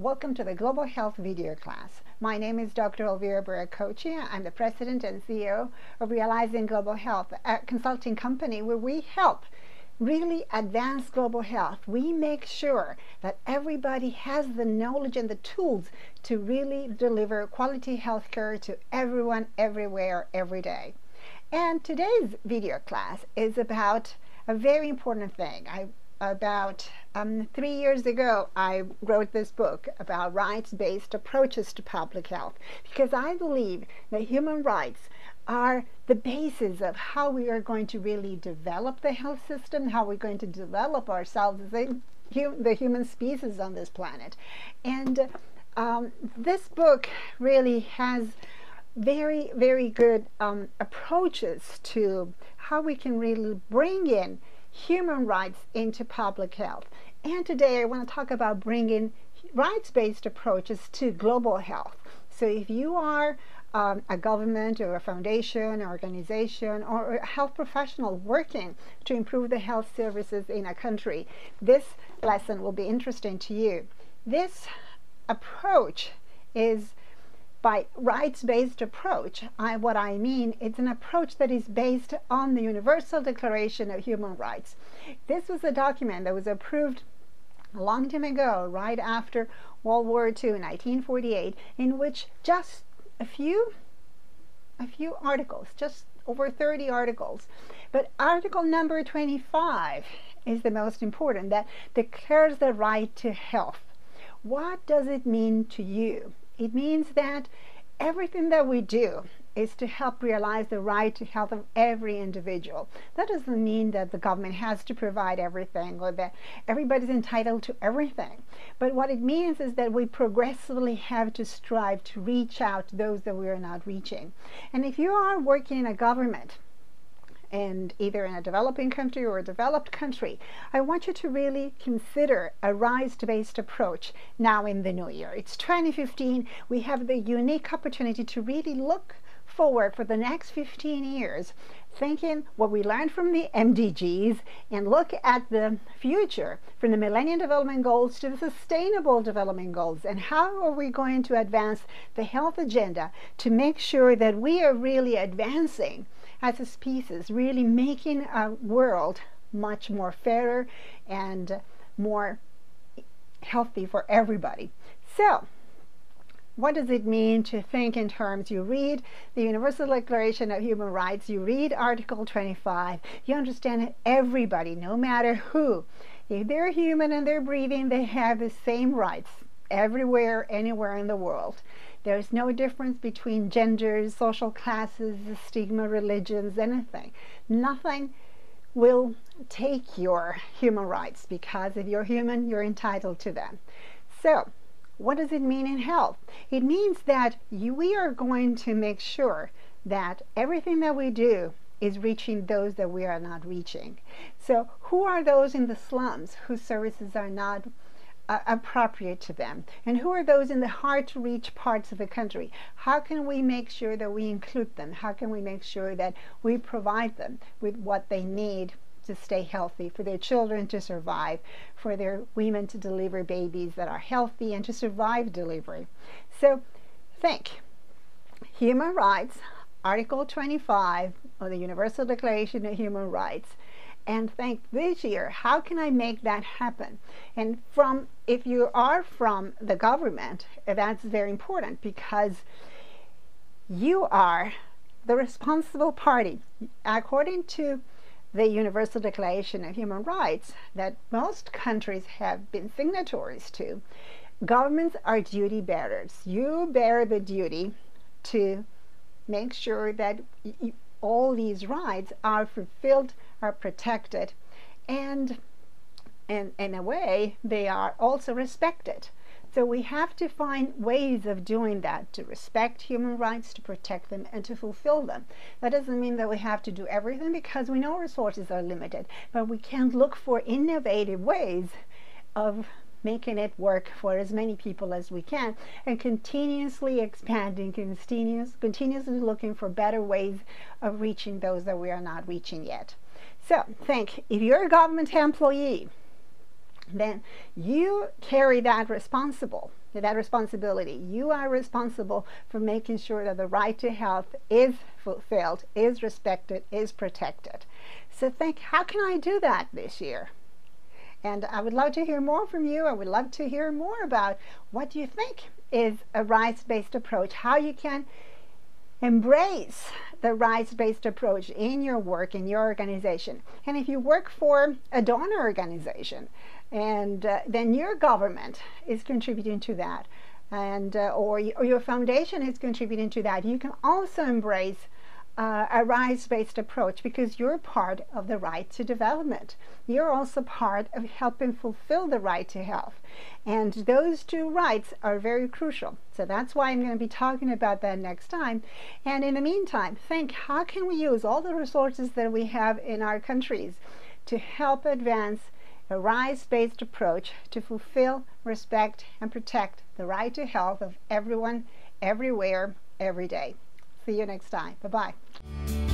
welcome to the Global Health video class. My name is Dr. Elvira Barracochi. I'm the President and CEO of Realizing Global Health, a consulting company where we help really advance global health. We make sure that everybody has the knowledge and the tools to really deliver quality health care to everyone, everywhere, every day. And today's video class is about a very important thing. About 3 years ago, I wrote this book about rights-based approaches to public health because I believe that human rights are the basis of how we are going to really develop the health system, how we're going to develop ourselves as the human species on this planet. And this book really has very, very good approaches to how we can really bring in human rights into public health. And today I want to talk about bringing rights-based approaches to global health. So if you are a government or a foundation or organization or a health professional working to improve the health services in a country, this lesson will be interesting to you. This approach is by rights-based approach. What I mean, it's an approach that is based on the Universal Declaration of Human Rights. This was a document that was approved a long time ago, right after World War II in 1948, in which just a few articles, just over 30 articles. But article number 25 is the most important, that declares the right to health. What does it mean to you? It means that everything that we do is to help realize the right to health of every individual. That doesn't mean that the government has to provide everything or that everybody's entitled to everything. But what it means is that we progressively have to strive to reach out to those that we are not reaching. And if you are working in a government, and either in a developing country or a developed country, I want you to really consider a rights-based approach now in the new year. It's 2015. We have the unique opportunity to really look forward for the next 15 years, thinking what we learned from the MDGs and look at the future, from the Millennium Development Goals to the Sustainable Development Goals, and how are we going to advance the health agenda to make sure that we are really advancing as a species, really making our world much more fairer and more healthy for everybody. So, what does it mean to think in terms? You read the Universal Declaration of Human Rights, you read Article 25, you understand that everybody, no matter who, if they're human and they're breathing, they have the same rights everywhere, anywhere in the world. There's no difference between genders, social classes, stigma, religions, anything. Nothing will take your human rights, because if you're human, you're entitled to them. So, what does it mean in health? It means that we are going to make sure that everything that we do is reaching those that we are not reaching. So, who are those in the slums whose services are not appropriate to them, and who are those in the hard to reach parts of the country? How can we make sure that we include them? How can we make sure that we provide them with what they need to stay healthy, for their children to survive, for their women to deliver babies that are healthy and to survive delivery? So think human rights, Article 25 of the Universal Declaration of Human Rights, and think this year, how can I make that happen? And if you are from the government, that's very important, because you are the responsible party. According to the Universal Declaration of Human Rights that most countries have been signatories to, governments are duty bearers. You bear the duty to make sure that all these rights are fulfilled, are protected, and in a way they are also respected. So we have to find ways of doing that, to respect human rights, to protect them, and to fulfill them. That doesn't mean that we have to do everything, because we know resources are limited, but we can look for innovative ways of making it work for as many people as we can, and continuously expanding, continuously looking for better ways of reaching those that we are not reaching yet. So think, if you're a government employee, then you carry that that responsibility. You are responsible for making sure that the right to health is fulfilled, is respected, is protected. So think, how can I do that this year? And I would love to hear more from you. I would love to hear more about what you think is a rights-based approach, how you can embrace the rights-based approach in your work, in your organization. And if you work for a donor organization, and then your government is contributing to that, and or your foundation is contributing to that, you can also embrace a rights-based approach, because you're part of the right to development. You're also part of helping fulfill the right to health. And those two rights are very crucial. So that's why I'm going to be talking about that next time. And in the meantime, think, how can we use all the resources that we have in our countries to help advance a rights-based approach to fulfill, respect, and protect the right to health of everyone, everywhere, every day. See you next time. Bye-bye.